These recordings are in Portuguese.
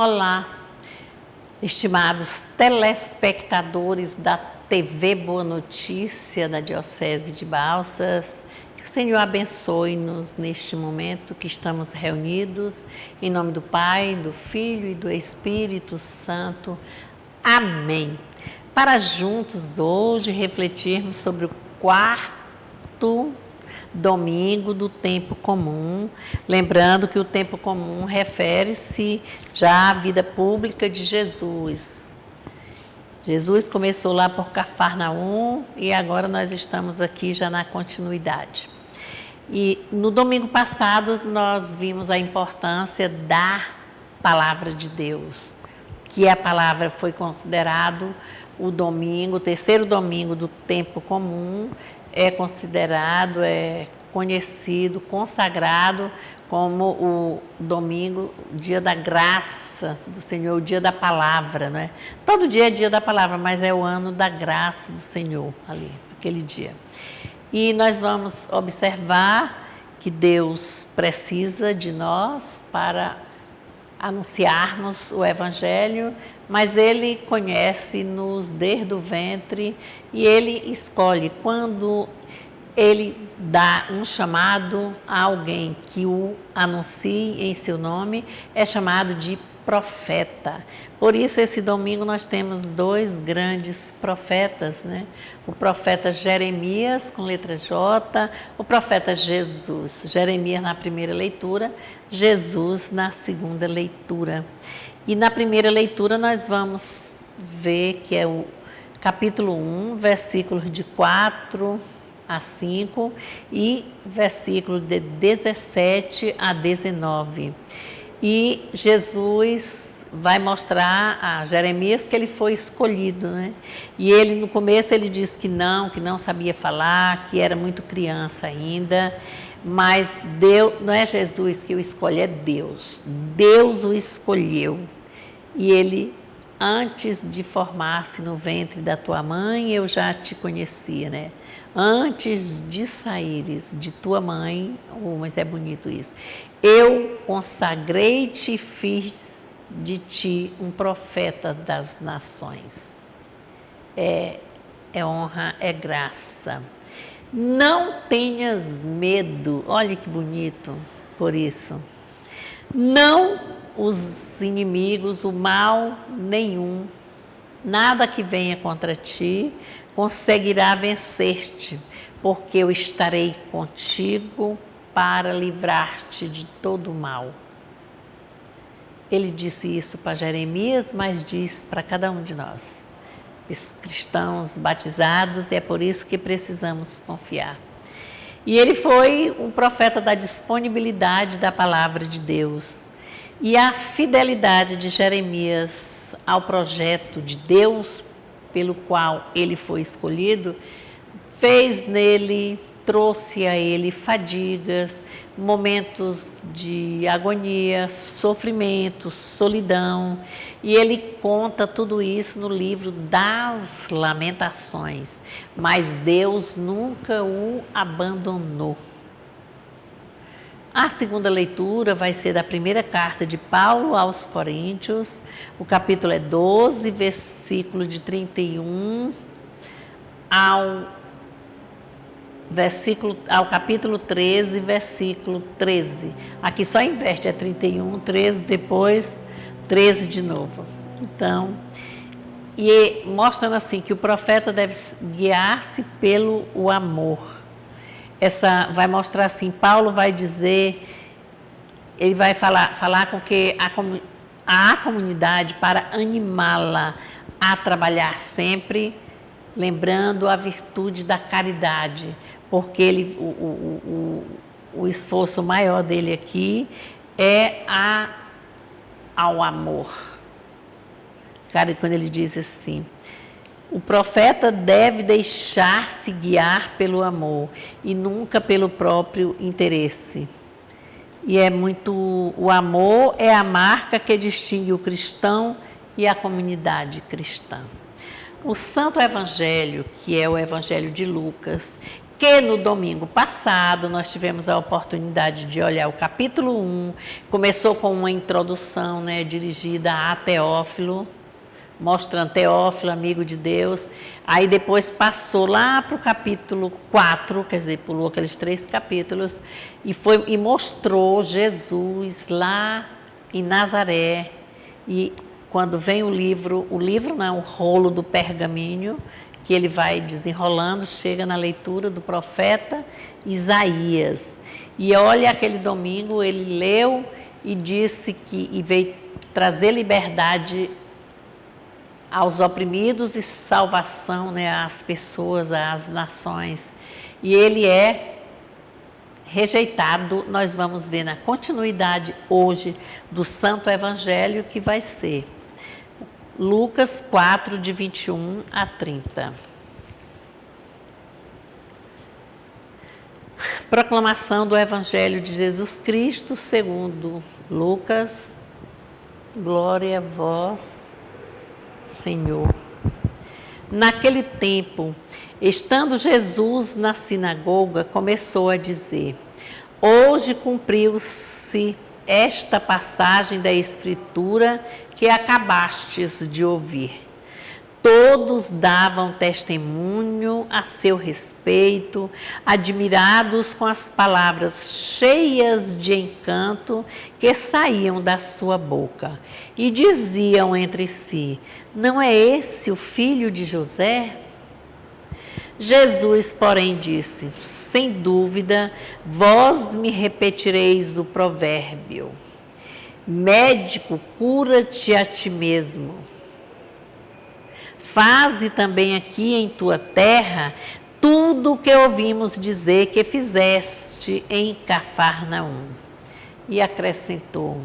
Olá, estimados telespectadores da TV Boa Notícia da Diocese de Balsas, que o Senhor abençoe-nos neste momento que estamos reunidos, em nome do Pai, do Filho e do Espírito Santo. Amém. Para juntos hoje refletirmos sobre o quarto domingo do tempo comum, lembrando que o tempo comum refere-se já à vida pública de Jesus. Jesus começou lá por Cafarnaum e agora nós estamos aqui já na continuidade. E no domingo passado nós vimos a importância da palavra de Deus, que a palavra foi considerado o domingo, o terceiro domingo do tempo comum, é considerado, é conhecido, consagrado como o domingo, dia da graça do Senhor, o dia da palavra, né? Todo dia é dia da palavra, mas é o ano da graça do Senhor ali, aquele dia. E nós vamos observar que Deus precisa de nós para anunciarmos o Evangelho, mas Ele conhece-nos desde o ventre e Ele escolhe. Quando Ele dá um chamado a alguém que o anuncie em seu nome, é chamado de profeta. Por isso, esse domingo nós temos dois grandes profetas, né? O profeta Jeremias, com letra J, o profeta Jesus. Jeremias na primeira leitura, Jesus na segunda leitura. E na primeira leitura nós vamos ver que é o capítulo 1, versículos de 4 a 5 e versículos de 17 a 19. E Jesus vai mostrar a Jeremias que ele foi escolhido, né? E ele, no começo, ele disse que não sabia falar, que era muito criança ainda, mas Deus, não é Jesus que o escolhe, é Deus. Deus o escolheu. E ele, antes de formar-se no ventre da tua mãe, eu já te conhecia, né? Antes de saíres de tua mãe, mas é bonito isso, eu consagrei-te e fiz de ti um profeta das nações. É honra, é graça. Não tenhas medo, olha que bonito por isso. Não os inimigos, o mal nenhum, nada que venha contra ti conseguirá vencer-te, porque eu estarei contigo para livrar-te de todo o mal. Ele disse isso para Jeremias, mas diz para cada um de nós, os cristãos batizados, e é por isso que precisamos confiar. E ele foi um profeta da disponibilidade da palavra de Deus. E a fidelidade de Jeremias ao projeto de Deus, pelo qual ele foi escolhido, trouxe a ele fadigas, momentos de agonia, sofrimento, solidão. E ele conta tudo isso no livro das Lamentações. Mas Deus nunca o abandonou. A segunda leitura vai ser da primeira carta de Paulo aos Coríntios, o capítulo é 12, versículo de 31 ao capítulo 13, versículo 13. Aqui só inverte, é 31, 13, depois 13 de novo. Então, e mostrando assim que o profeta deve guiar-se pelo amor. Vai mostrar assim, Paulo vai dizer, ele vai falar com que a comunidade para animá-la a trabalhar sempre, lembrando a virtude da caridade, porque o esforço maior dele aqui é ao amor. Cara, quando ele diz assim, o profeta deve deixar-se guiar pelo amor e nunca pelo próprio interesse. E o amor é a marca que distingue o cristão e a comunidade cristã. O Santo Evangelho, que é o Evangelho de Lucas, Porque no domingo passado nós tivemos a oportunidade de olhar o capítulo 1, começou com uma introdução, né, dirigida a Teófilo, mostrando Teófilo, amigo de Deus. Aí depois passou lá para o capítulo 4, quer dizer, pulou aqueles 3 capítulos, e mostrou Jesus lá em Nazaré. E quando vem o livro não, o rolo do pergaminho, que ele vai desenrolando, chega na leitura do profeta Isaías. E olha, aquele domingo ele leu e disse e veio trazer liberdade aos oprimidos e salvação, né, às pessoas, às nações. E ele é rejeitado. Nós vamos ver na continuidade hoje do Santo Evangelho, que vai ser Lucas 4, de 21 a 30. Proclamação do Evangelho de Jesus Cristo segundo Lucas. Glória a vós, Senhor. Naquele tempo, estando Jesus na sinagoga, começou a dizer: hoje cumpriu-se esta passagem da Escritura que acabastes de ouvir. Todos davam testemunho a seu respeito, admirados com as palavras cheias de encanto que saíam da sua boca. E diziam entre si: não é esse o filho de José? Jesus, porém, disse: sem dúvida, vós me repetireis o provérbio: médico, cura-te a ti mesmo. Faze também aqui em tua terra tudo o que ouvimos dizer que fizeste em Cafarnaum. E acrescentou: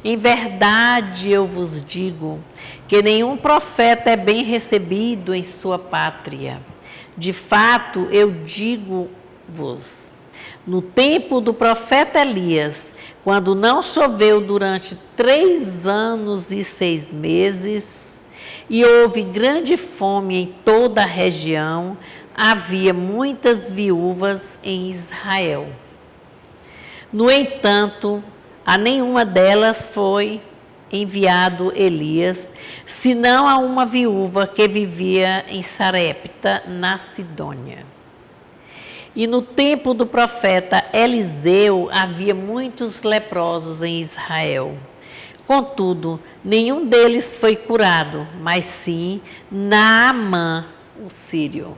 em verdade eu vos digo que nenhum profeta é bem recebido em sua pátria. De fato, eu digo-vos, no tempo do profeta Elias, quando não choveu durante 3 anos e 6 meses, e houve grande fome em toda a região, havia muitas viúvas em Israel. No entanto, a nenhuma delas foi enviado Elias, senão a uma viúva que vivia em Sarepta, na Sidônia. E no tempo do profeta Eliseu havia muitos leprosos em Israel. Contudo, nenhum deles foi curado, mas sim Naamã, o sírio.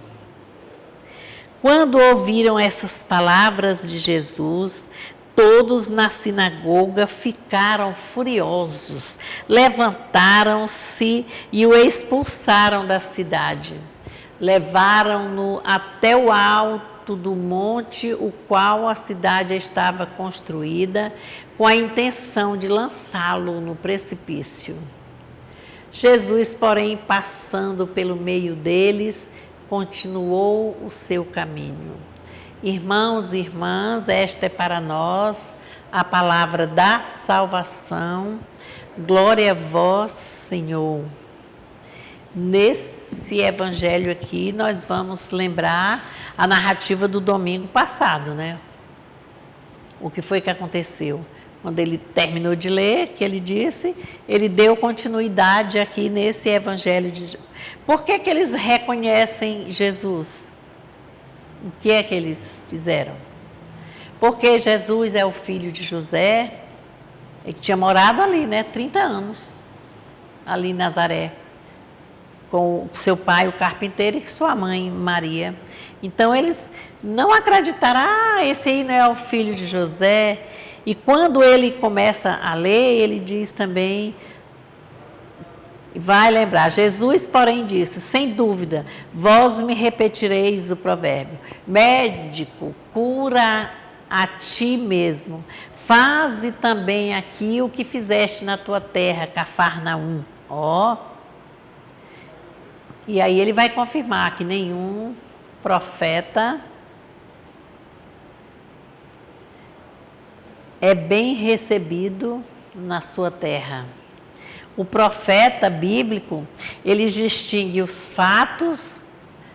Quando ouviram essas palavras de Jesus, todos na sinagoga ficaram furiosos, levantaram-se e o expulsaram da cidade. Levaram-no até o alto do monte, o qual a cidade estava construída, com a intenção de lançá-lo no precipício. Jesus, porém, passando pelo meio deles, continuou o seu caminho. Irmãos e irmãs, esta é para nós a palavra da salvação. Glória a vós, Senhor. Nesse evangelho aqui, nós vamos lembrar a narrativa do domingo passado, né? O que foi que aconteceu? Quando ele terminou de ler, que ele disse, ele deu continuidade aqui nesse evangelho de... Por que eles reconhecem Jesus? O que é que eles fizeram? Porque Jesus é o filho de José, que tinha morado ali, né, 30 anos, ali em Nazaré, com o seu pai, o carpinteiro, e sua mãe, Maria. Então, eles não acreditaram, esse aí não é o filho de José. E quando ele começa a ler, ele diz também, vai lembrar, Jesus, porém, disse: sem dúvida, vós me repetireis o provérbio: médico, cura a ti mesmo. Faze também aqui o que fizeste na tua terra, Cafarnaum. Ó. E aí ele vai confirmar que nenhum profeta é bem recebido na sua terra. O profeta bíblico, ele distingue os fatos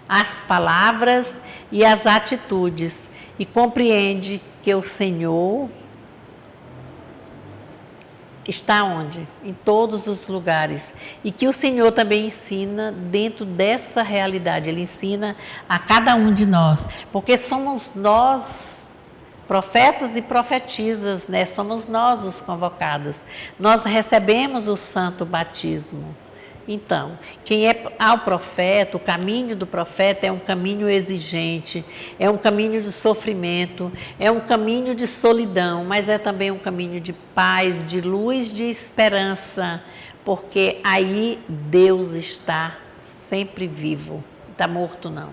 as palavras e as atitudes e compreende que o Senhor está onde? Em todos os lugares. E que o Senhor também ensina dentro dessa realidade. Ele ensina a cada um de nós. Porque somos nós, profetas e profetisas, né? Somos nós os convocados. Nós recebemos o santo batismo. Então, quem é ao profeta, o caminho do profeta é um caminho exigente, é um caminho de sofrimento, é um caminho de solidão, mas é também um caminho de paz, de luz, de esperança, porque aí Deus está sempre vivo, não está morto não.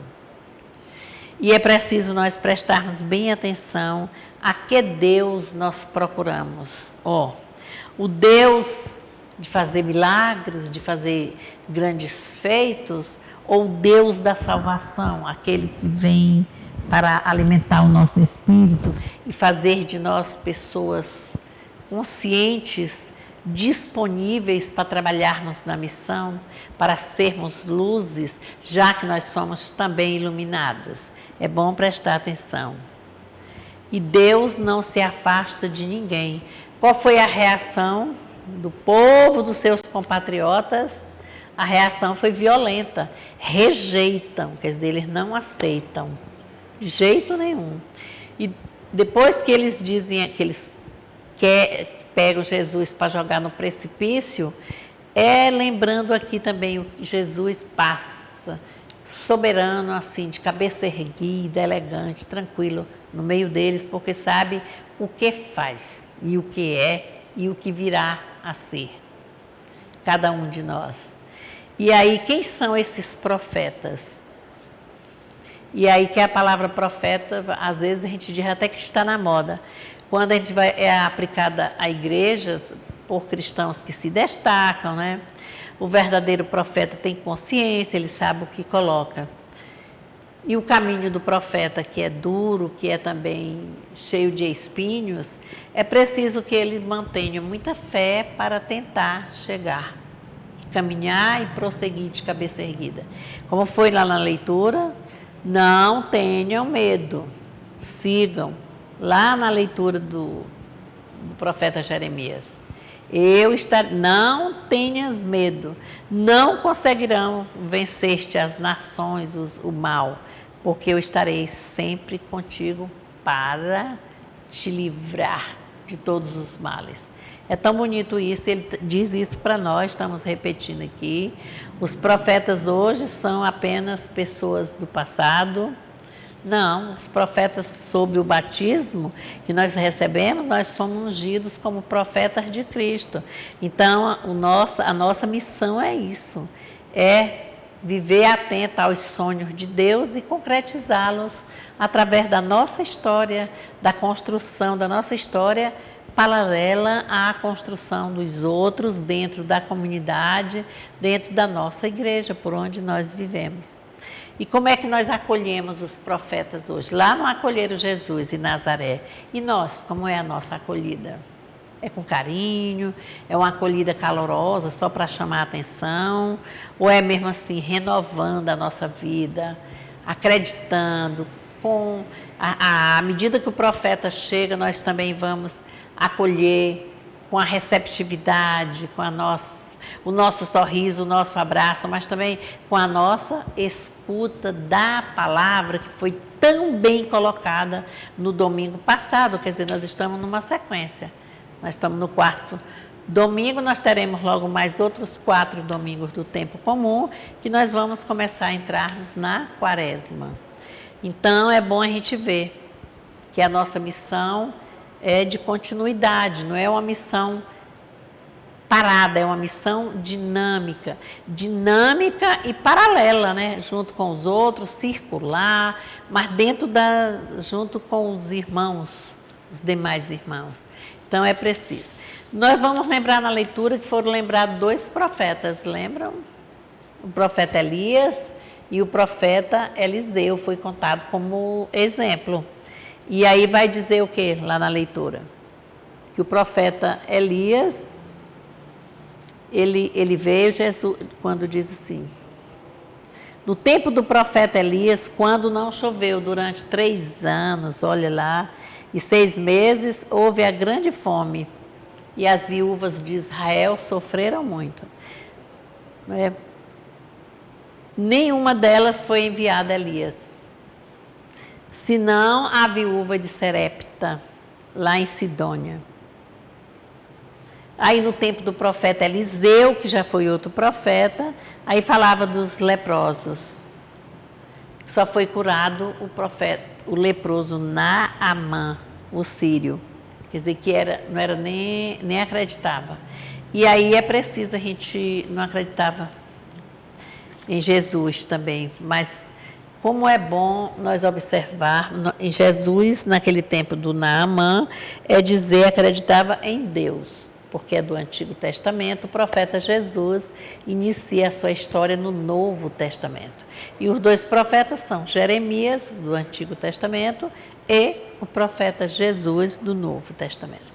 E é preciso nós prestarmos bem atenção a que Deus nós procuramos. O Deus de fazer milagres, de fazer grandes feitos, ou Deus da salvação, aquele que vem para alimentar o nosso espírito e fazer de nós pessoas conscientes, disponíveis para trabalharmos na missão, para sermos luzes, já que nós somos também iluminados. É bom prestar atenção. E Deus não se afasta de ninguém. Qual foi a reação do povo, dos seus compatriotas? A reação foi violenta, rejeitam, quer dizer, eles não aceitam, de jeito nenhum. E depois que eles dizem que eles pegam Jesus para jogar no precipício, lembrando aqui também o que Jesus passa, soberano assim, de cabeça erguida, elegante, tranquilo, no meio deles, porque sabe o que faz, e o que é, e o que virá a ser, cada um de nós. E aí, quem são esses profetas? E aí que a palavra profeta, às vezes a gente diz até que está na moda. Quando a gente é aplicada a igrejas, por cristãos que se destacam, né? O verdadeiro profeta tem consciência, ele sabe o que coloca. E o caminho do profeta, que é duro, que é também cheio de espinhos, é preciso que ele mantenha muita fé para tentar chegar, caminhar e prosseguir de cabeça erguida. Como foi lá na leitura, não tenham medo, sigam. Lá na leitura do profeta Jeremias, não tenhas medo, não conseguirão vencer-te as nações, o mal, porque eu estarei sempre contigo para te livrar de todos os males. É tão bonito isso, ele diz isso para nós, estamos repetindo aqui. Os profetas hoje são apenas pessoas do passado. Não, os profetas sobre o batismo que nós recebemos, nós somos ungidos como profetas de Cristo. Então, a nossa missão é isso, é viver atenta aos sonhos de Deus e concretizá-los através da nossa história, da construção da nossa história paralela à construção dos outros dentro da comunidade, dentro da nossa igreja, por onde nós vivemos. E como é que nós acolhemos os profetas hoje? Lá não acolheram Jesus em Nazaré. E nós, como é a nossa acolhida? É com carinho? É uma acolhida calorosa só para chamar a atenção? Ou é mesmo assim, renovando a nossa vida, acreditando? À medida que o profeta chega, nós também vamos acolher com a receptividade, com o nosso sorriso, o nosso abraço, mas também com a nossa escuta da palavra que foi tão bem colocada no domingo passado. Quer dizer, nós estamos numa sequência. Nós estamos no 4º domingo, nós teremos logo mais outros 4 domingos do tempo comum, que nós vamos começar a entrarmos na quaresma. Então, é bom a gente ver que a nossa missão é de continuidade, não é uma missão parada, é uma missão dinâmica e paralela, né? Junto com os outros, circular, mas junto com os irmãos, os demais irmãos. Então é preciso. Nós vamos lembrar na leitura que foram lembrados 2 profetas, lembram? O profeta Elias e o profeta Eliseu, foi contado como exemplo. E aí vai dizer o que lá na leitura? Que o profeta Elias, ele veio, Jesus, quando diz assim, No tempo do profeta Elias, quando não choveu durante 3 anos, olha lá, e 6 meses, houve a grande fome. E as viúvas de Israel sofreram muito. Nenhuma delas foi enviada a Elias, senão a viúva de Serepta, lá em Sidônia. Aí no tempo do profeta Eliseu, que já foi outro profeta, aí falava dos leprosos. Só foi curado o leproso Naamã, o sírio. Quer dizer que não era nem acreditava. E aí é preciso, a gente não acreditava em Jesus também, mas como é bom nós observar em Jesus, naquele tempo do Naamã, é dizer, acreditava em Deus, porque é do Antigo Testamento, o profeta Jesus inicia a sua história no Novo Testamento. E os 2 profetas são Jeremias, do Antigo Testamento, e o profeta Jesus, do Novo Testamento.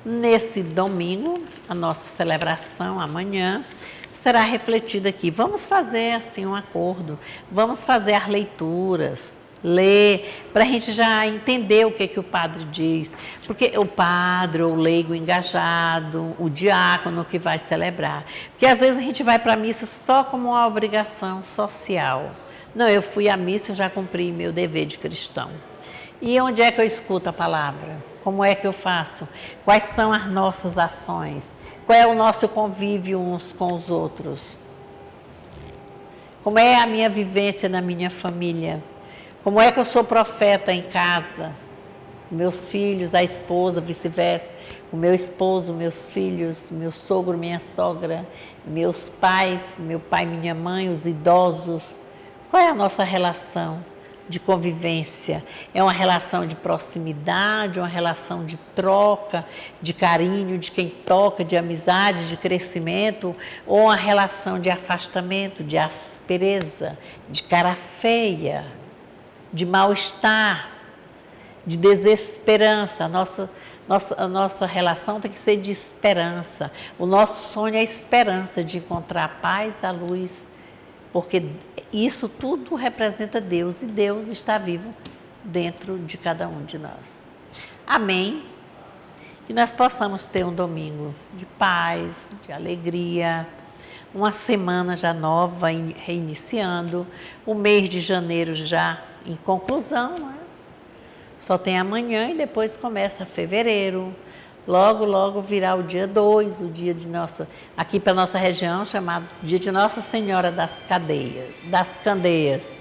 Nesse domingo, a nossa celebração amanhã será refletida aqui. Vamos fazer assim um acordo, vamos fazer as leituras, ler, para a gente já entender o que o padre diz. Porque o padre, o leigo engajado, o diácono que vai celebrar. Porque às vezes a gente vai para a missa só como uma obrigação social. Não, eu fui à missa, eu já cumpri meu dever de cristão. E onde é que eu escuto a palavra? Como é que eu faço? Quais são as nossas ações? Qual é o nosso convívio uns com os outros? Como é a minha vivência na minha família? Como é que eu sou profeta em casa? Meus filhos, a esposa, vice-versa. O meu esposo, meus filhos, meu sogro, minha sogra, meus pais, meu pai, minha mãe, os idosos. Qual é a nossa relação de convivência? É uma relação de proximidade, uma relação de troca, de carinho, de quem toca, de amizade, de crescimento, ou uma relação de afastamento, de aspereza, de cara feia, de mal-estar, de desesperança? A nossa relação tem que ser de esperança. O nosso sonho é a esperança de encontrar a paz, a luz, porque isso tudo representa Deus e Deus está vivo dentro de cada um de nós. Amém? Que nós possamos ter um domingo de paz, de alegria, uma semana já nova reiniciando, o mês de janeiro já em conclusão, né? Só tem amanhã e depois começa fevereiro. Logo, logo virá o dia 2, o dia de aqui para a nossa região, chamado dia de Nossa Senhora das Candeias.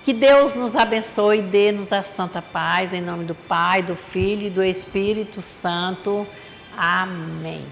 Que Deus nos abençoe e dê-nos a santa paz, em nome do Pai, do Filho e do Espírito Santo. Amém.